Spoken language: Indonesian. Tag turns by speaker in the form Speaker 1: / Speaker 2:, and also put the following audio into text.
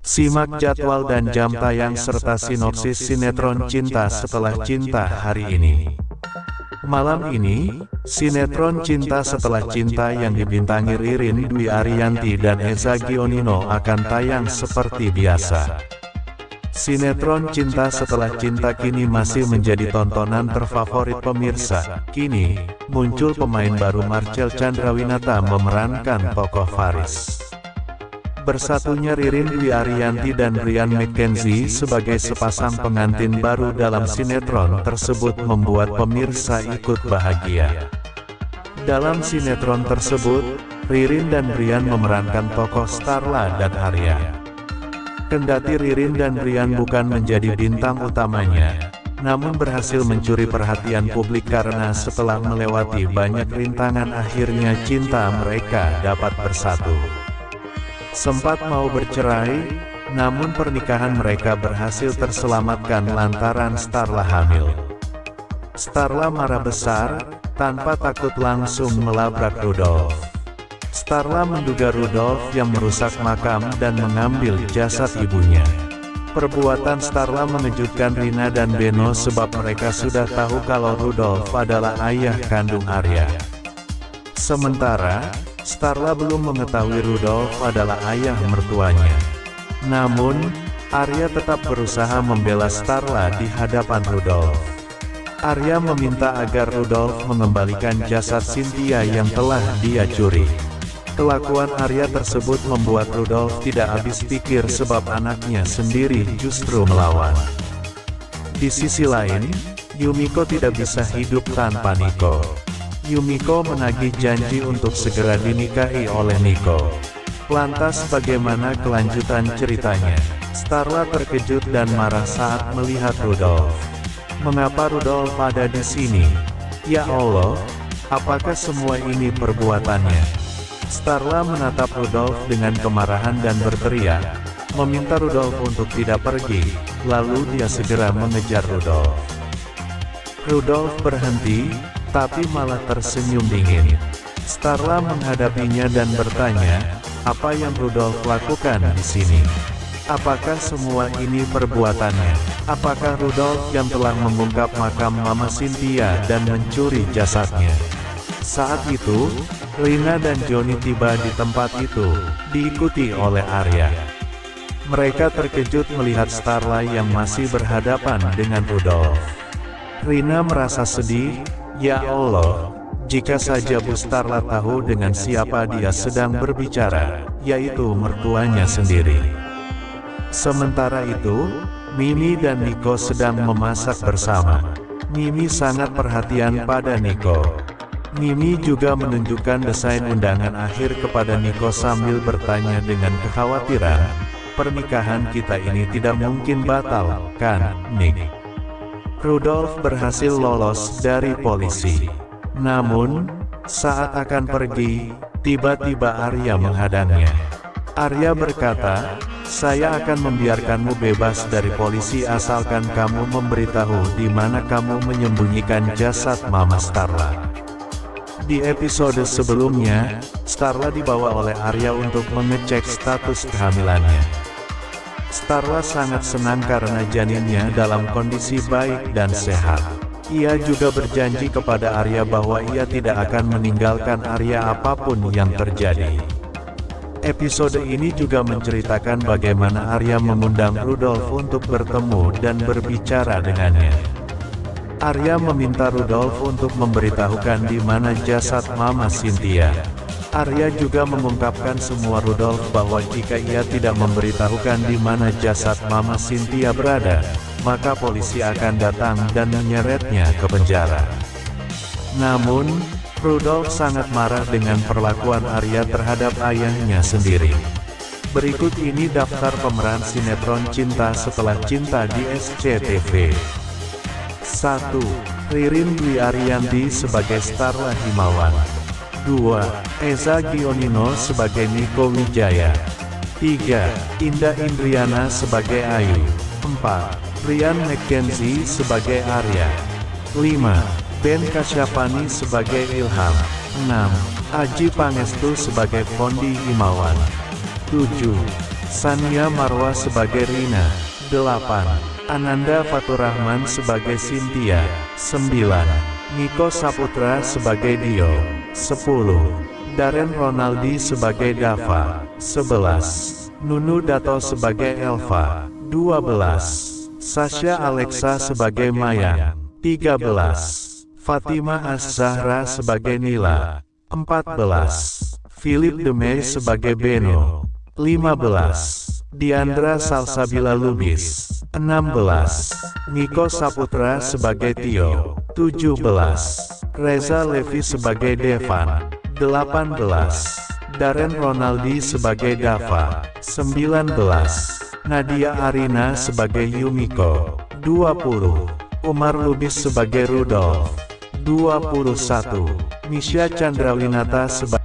Speaker 1: Simak jadwal dan jam tayang serta sinopsis sinetron Cinta Setelah Cinta hari ini. Malam ini, sinetron Cinta Setelah Cinta yang dibintangi Ririn Dwi Ariyanti dan Eza Gionino akan tayang seperti biasa. Sinetron Cinta Setelah Cinta kini masih menjadi tontonan terfavorit pemirsa. Kini, muncul pemain baru Marcel Chandrawinata memerankan tokoh Faris. Bersatunya Ririn Dwi Ariyanti dan Ryan McKenzie sebagai sepasang pengantin baru dalam sinetron tersebut membuat pemirsa ikut bahagia. Dalam sinetron tersebut, Ririn dan Ryan memerankan tokoh Starla dan Arya. Kendati Ririn dan Ryan bukan menjadi bintang utamanya, namun berhasil mencuri perhatian publik karena setelah melewati banyak rintangan akhirnya cinta mereka dapat bersatu. Sempat mau bercerai, namun pernikahan mereka berhasil terselamatkan lantaran Starla hamil. Starla marah besar, tanpa takut langsung melabrak Rudolf. Starla menduga Rudolf yang merusak makam dan mengambil jasad ibunya. Perbuatan Starla mengejutkan Rina dan Beno sebab mereka sudah tahu kalau Rudolf adalah ayah kandung Arya. Sementara, Starla belum mengetahui Rudolf adalah ayah mertuanya. Namun, Arya tetap berusaha membela Starla di hadapan Rudolf. Arya meminta agar Rudolf mengembalikan jasad Cynthia yang telah dia curi. Kelakuan Arya tersebut membuat Rudolf tidak habis pikir sebab anaknya sendiri justru melawan. Di sisi lain, Yumiko tidak bisa hidup tanpa Nico. Yumiko menagih janji untuk segera dinikahi oleh Nico. Lantas bagaimana kelanjutan ceritanya? Starla terkejut dan marah saat melihat Rudolf. Mengapa Rudolf ada di sini? Ya Allah, apakah semua ini perbuatannya? Starla menatap Rudolf dengan kemarahan dan berteriak, meminta Rudolf untuk tidak pergi, lalu dia segera mengejar Rudolf. Rudolf berhenti, tapi malah tersenyum dingin. Starla menghadapinya dan bertanya, apa yang Rudolf lakukan di sini? Apakah semua ini perbuatannya? Apakah Rudolf yang telah membongkar makam Mama Cynthia dan mencuri jasadnya? Saat itu, Rina dan Johnny tiba di tempat itu, diikuti oleh Arya. Mereka terkejut melihat Starla yang masih berhadapan dengan Rudolf. Rina merasa sedih. Ya Allah, jika saja Bu Starla tahu dengan siapa dia sedang berbicara, yaitu mertuanya sendiri. Sementara itu, Mimi dan Nico sedang memasak bersama. Mimi sangat perhatian pada Nico. Mimi juga menunjukkan desain undangan akhir kepada Nico sambil bertanya dengan kekhawatiran, pernikahan kita ini tidak mungkin batal, kan, Nick? Rudolf berhasil lolos dari polisi. Namun, saat akan pergi, tiba-tiba Arya menghadangnya. Arya berkata, saya akan membiarkanmu bebas dari polisi asalkan kamu memberitahu di mana kamu menyembunyikan jasad Mama Starla. Di episode sebelumnya, Starla dibawa oleh Arya untuk mengecek status kehamilannya. Starla sangat senang karena janinnya dalam kondisi baik dan sehat. Ia juga berjanji kepada Arya bahwa ia tidak akan meninggalkan Arya apapun yang terjadi. Episode ini juga menceritakan bagaimana Arya mengundang Rudolf untuk bertemu dan berbicara dengannya. Arya meminta Rudolf untuk memberitahukan di mana jasad Mama Cynthia. Arya juga mengungkapkan semua Rudolf bahwa jika ia tidak memberitahukan di mana jasad Mama Cynthia berada, maka polisi akan datang dan menyeretnya ke penjara. Namun, Rudolf sangat marah dengan perlakuan Arya terhadap ayahnya sendiri. Berikut ini daftar pemeran sinetron Cinta Setelah Cinta di SCTV. 1. Ririn Dwi Ariyanti sebagai Starla Himawan. 2. Eza Gionino sebagai Nico Wijaya. 3. Indah Indriana sebagai Ayu. 4. Ryan McKenzie sebagai Arya. 5. Ben Kasyafani sebagai Ilham. 6. Adjie Pangestu sebagai Fondi Himawan. 7. Sania Marwa sebagai Rina. 8. Ananda Faturrahman sebagai Cynthia. 9. Niko Saputra sebagai Dio. 10. Darren Ronaldi sebagai Dava. 11. Nunu Dato sebagai Elva. 12. Sasha Alexa sebagai Mayang. 13. Fatima Az-Zahra sebagai Nila. 14. Philip Demey sebagai Beno. 15. Diandra Salsabila Lubis. 16. Niko Saputra sebagai Tio. 17. Reza Levi sebagai Devan. 18. Darren Ronaldi sebagai Dava. 19. Nadia Arina sebagai Yumiko. 20. Umar Lubis sebagai Rudolf. 21. Nisha Chandrawinata sebagai